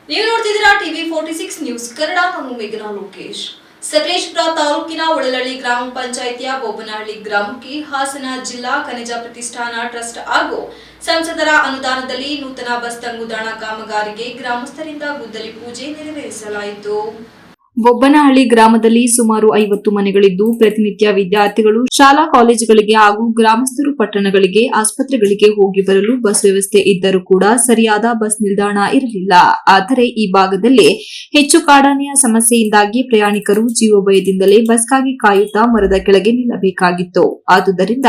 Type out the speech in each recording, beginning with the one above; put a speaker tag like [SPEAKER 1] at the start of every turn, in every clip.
[SPEAKER 1] ನೀವು ನೋಡ್ತಿದ್ದೀರಾ TV 46 news Kannada. ನಾನು ಮೇಘನಾ ಲೋಕೇಶ್. ಸಕಲೇಶಪುರ ತಾಲೂಕಿನ ಒಳಲಳ್ಳಿ ಗ್ರಾಮ ಪಂಚಾಯಿತಿಯ ಬೊಬ್ಬನಹಳ್ಳಿ ಗ್ರಾಮಕ್ಕೆ ಹಾಸನ ಜಿಲ್ಲಾ ಖನಿಜ ಪ್ರತಿಷ್ಠಾನ ಟ್ರಸ್ಟ್ ಹಾಗೂ ಸಂಸದರ ಅನುದಾನದಲ್ಲಿ ನೂತನ ಬಸ್ ತಂಗುದಾಣ ಕಾಮಗಾರಿಗೆ ಗ್ರಾಮಸ್ಥರಿಂದ ಗುದ್ದಲಿ ಪೂಜೆ ನೆರವೇರಿಸಲಾಯಿತು. ಬೊಬ್ಬನಹಳ್ಳಿ ಗ್ರಾಮದಲ್ಲಿ ಸುಮಾರು 50 ಮನೆಗಳಿದ್ದು ಪ್ರತಿನಿತ್ಯ ವಿದ್ಯಾರ್ಥಿಗಳು ಶಾಲಾ ಕಾಲೇಜುಗಳಿಗೆ ಹಾಗೂ ಗ್ರಾಮಸ್ಥರು ಪಟ್ಟಣಗಳಿಗೆ ಆಸ್ಪತ್ರೆಗಳಿಗೆ ಹೋಗಿ ಬರಲು ಬಸ್ ವ್ಯವಸ್ಥೆ ಇದ್ದರೂ ಕೂಡ ಸರಿಯಾದ ಬಸ್ ನಿಲ್ದಾಣ ಇರಲಿಲ್ಲ. ಆದರೆ ಈ ಭಾಗದಲ್ಲಿ ಹೆಚ್ಚು ಕಾಡಾನೆಯ ಸಮಸ್ಯೆಯಿಂದಾಗಿ ಪ್ರಯಾಣಿಕರು ಜೀವಭಯದಿಂದಲೇ ಬಸ್ಗಾಗಿ ಕಾಯುತ್ತಾ ಮರದ ಕೆಳಗೆ ನಿಲ್ಲಬೇಕಾಗಿತ್ತು. ಆದುದರಿಂದ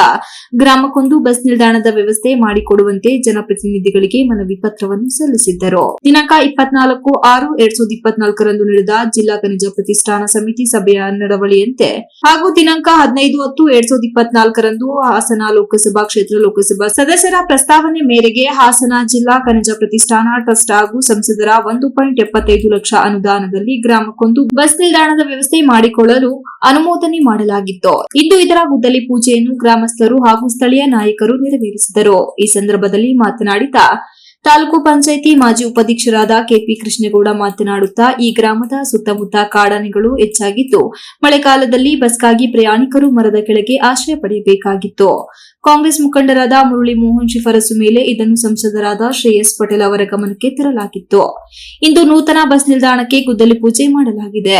[SPEAKER 1] ಗ್ರಾಮಕ್ಕೊಂದು ಬಸ್ ನಿಲ್ದಾಣದ ವ್ಯವಸ್ಥೆ ಮಾಡಿಕೊಡುವಂತೆ ಜನಪ್ರತಿನಿಧಿಗಳಿಗೆ ಮನವಿ ಪತ್ರವನ್ನು ಸಲ್ಲಿಸಿದ್ದರು. ದಿನಾಂಕ 24/6/2024 ರಂದು ನಡೆದ ಜಿಲ್ಲಾ ಖನಿಜ ಪ್ರತಿಷ್ಠಾನ ಸಮಿತಿ ಸಭೆಯ ನಡವಳಿಯಂತೆ ಹಾಗೂ ದಿನಾಂಕ 15/10/2024 ರಂದು ಹಾಸನ ಲೋಕಸಭಾ ಕ್ಷೇತ್ರ ಲೋಕಸಭಾ ಸದಸ್ಯರ ಪ್ರಸ್ತಾವನೆ ಮೇರೆಗೆ ಹಾಸನ ಜಿಲ್ಲಾ ಖನಿಜ ಪ್ರತಿಷ್ಠಾನ ಟ್ರಸ್ಟ್ ಹಾಗೂ ಸಂಸದರ 1.75 ಲಕ್ಷ ಅನುದಾನದಲ್ಲಿ ಗ್ರಾಮಕ್ಕೊಂದು ಬಸ್ ನಿಲ್ದಾಣದ ವ್ಯವಸ್ಥೆ ಮಾಡಿಕೊಳ್ಳಲು ಅನುಮೋದನೆ ಮಾಡಲಾಗಿತ್ತು. ಇಂದು ಇದರ ಗುದ್ದಲಿ ಪೂಜೆಯನ್ನು ಗ್ರಾಮಸ್ಥರು ಹಾಗೂ ಸ್ಥಳೀಯ ನಾಯಕರು ನೆರವೇರಿಸಿದರು. ಈ ಸಂದರ್ಭದಲ್ಲಿ ಮಾತನಾಡಿದ ತಾಲೂಕು ಪಂಚಾಯಿತಿ ಮಾಜಿ ಉಪಾಧ್ಯಕ್ಷರಾದ ಕೆಪಿ ಕೃಷ್ಣೇಗೌಡ ಮಾತನಾಡುತ್ತಾ, ಈ ಗ್ರಾಮದ ಸುತ್ತಮುತ್ತ ಕಾಡಾನೆಗಳು ಹೆಚ್ಚಾಗಿದ್ದು ಮಳೆಗಾಲದಲ್ಲಿ ಬಸ್ಗಾಗಿ ಪ್ರಯಾಣಿಕರು ಮರದ ಕೆಳಗೆ ಆಶ್ರಯ ಪಡೆಯಬೇಕಾಗಿತ್ತು. ಕಾಂಗ್ರೆಸ್ ಮುಖಂಡರಾದ ಮುರಳಿ ಮೋಹನ್ ಶಿಫಾರಸು ಮೇಲೆ ಇದನ್ನು ಸಂಸದರಾದ ಶ್ರೇಯಸ್ ಪಟೇಲ್ ಅವರ ಗಮನಕ್ಕೆ ತರಲಾಗಿತ್ತು. ಇಂದು ನೂತನ ಬಸ್ ನಿಲ್ದಾಣಕ್ಕೆ ಗುದ್ದಲಿ ಪೂಜೆ ಮಾಡಲಾಗಿದೆ.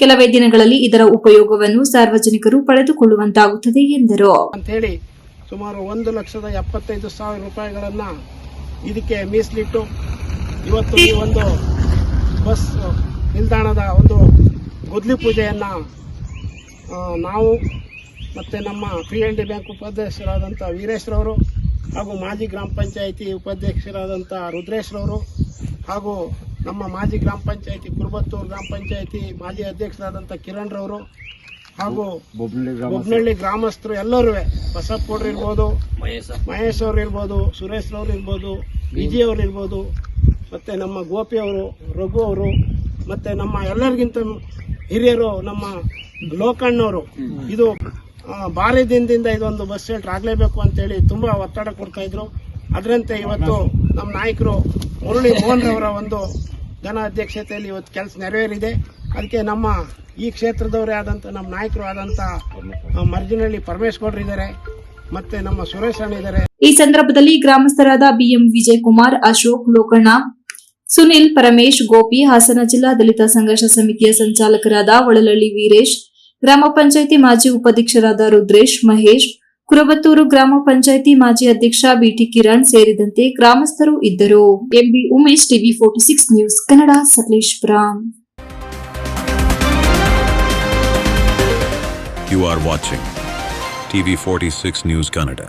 [SPEAKER 1] ಕೆಲವೇ ದಿನಗಳಲ್ಲಿ ಇದರ ಉಪಯೋಗವನ್ನು ಸಾರ್ವಜನಿಕರು ಪಡೆದುಕೊಳ್ಳುವಂತಾಗುತ್ತದೆ ಎಂದರು.
[SPEAKER 2] ಸುಮಾರು 1,75,000 ರೂಪಾಯಿಗಳನ್ನ ಇದಕ್ಕೆ ಮೀಸಲಿಟ್ಟು ಇವತ್ತು ಈ ಒಂದು ಬಸ್ ನಿಲ್ದಾಣದ ಒಂದು ಗುದ್ದಲಿ ಪೂಜೆಯನ್ನು ನಾವು ಮತ್ತು ನಮ್ಮ PNB ಬ್ಯಾಂಕ್ ಉಪಾಧ್ಯಕ್ಷರಾದಂಥ ವೀರೇಶ್ರವರು ಹಾಗೂ ಮಾಜಿ ಗ್ರಾಮ ಪಂಚಾಯಿತಿ ಉಪಾಧ್ಯಕ್ಷರಾದಂಥ ರುದ್ರೇಶ್ರವರು ಹಾಗೂ ನಮ್ಮ ಮಾಜಿ ಗ್ರಾಮ ಪಂಚಾಯಿತಿ ಕುರುಬತ್ತೂರು ಗ್ರಾಮ ಪಂಚಾಯಿತಿ ಮಾಜಿ ಅಧ್ಯಕ್ಷರಾದಂಥ ಕಿರಣ್ರವರು ಹಾಗೂ ಬೊಬ್ಬನಹಳ್ಳಿ ಗ್ರಾಮಸ್ಥರು ಎಲ್ಲರೂ ಬಸಪ್ಪಗೌಡರು ಇರ್ಬೋದು, ಮಹೇಶ್ ಅವರು ಇರ್ಬೋದು, ಸುರೇಶ್ ಅವರು ಇರ್ಬೋದು, ವಿಜಯ್ ಅವರು ಇರ್ಬೋದು, ಮತ್ತು ನಮ್ಮ ಗೋಪಿ ಅವರು, ರಘು ಅವರು, ಮತ್ತು ನಮ್ಮ ಎಲ್ಲರಿಗಿಂತ ಹಿರಿಯರು ನಮ್ಮ ಲೋಕಣ್ಣವರು ಇದು ಭಾರಿ ದಿನದಿಂದ ಇದೊಂದು ಬಸ್ ಶೆಲ್ಟರ್ ಆಗಲೇಬೇಕು ಅಂತೇಳಿ ತುಂಬ ಒತ್ತಡ ಕೊಡ್ತಾ ಇದ್ರು. ಅದರಂತೆ ಇವತ್ತು ನಮ್ಮ ನಾಯಕರು ಮುರಳಿ ಮೋಹನ್ ರವರ ಒಂದು ಘನ ಅಧ್ಯಕ್ಷತೆಯಲ್ಲಿ ಇವತ್ತು ಕೆಲಸ ನೆರವೇರಿದೆ. ಅದಕ್ಕೆ ನಮ್ಮ ಈ ಕ್ಷೇತ್ರದವರೇ ಆದಂಥ ನಮ್ಮ ನಾಯಕರು ಆದಂಥ ಮರ್ಜಿನಹಳ್ಳಿ ಪರಮೇಶ್ಗೌಡರು ಇದ್ದಾರೆ, ಮತ್ತೆ ನಮ್ಮ ಸುರೇಶ್ ಅಣ್ಣ ಇದ್ದಾರೆ.
[SPEAKER 1] ಈ ಸಂದರ್ಭದಲ್ಲಿ ಗ್ರಾಮಸ್ಥರಾದ BM ವಿಜಯಕುಮಾರ್, ಅಶೋಕ್, ಲೋಕಣ್ಣ, ಸುನಿಲ್, ಪರಮೇಶ್, ಗೋಪಿ, ಹಾಸನ ಜಿಲ್ಲಾ ದಲಿತ ಸಂಘರ್ಷ ಸಮಿತಿಯ ಸಂಚಾಲಕರಾದ ಒಳಲಳ್ಳಿ ವೀರೇಶ್, ಗ್ರಾಮ ಪಂಚಾಯಿತಿ ಮಾಜಿ ಉಪಾಧ್ಯಕ್ಷರಾದ ರುದ್ರೇಶ್, ಮಹೇಶ್, ಕುರಬತ್ತೂರು ಗ್ರಾಮ ಪಂಚಾಯಿತಿ ಮಾಜಿ ಅಧ್ಯಕ್ಷ BT ಕಿರಣ್ ಸೇರಿದಂತೆ ಗ್ರಾಮಸ್ಥರು ಇದ್ದರು. MB Umesh, TV 46 news Kannada, Sakleshpur.
[SPEAKER 3] You are watching TV 46 News Kannada.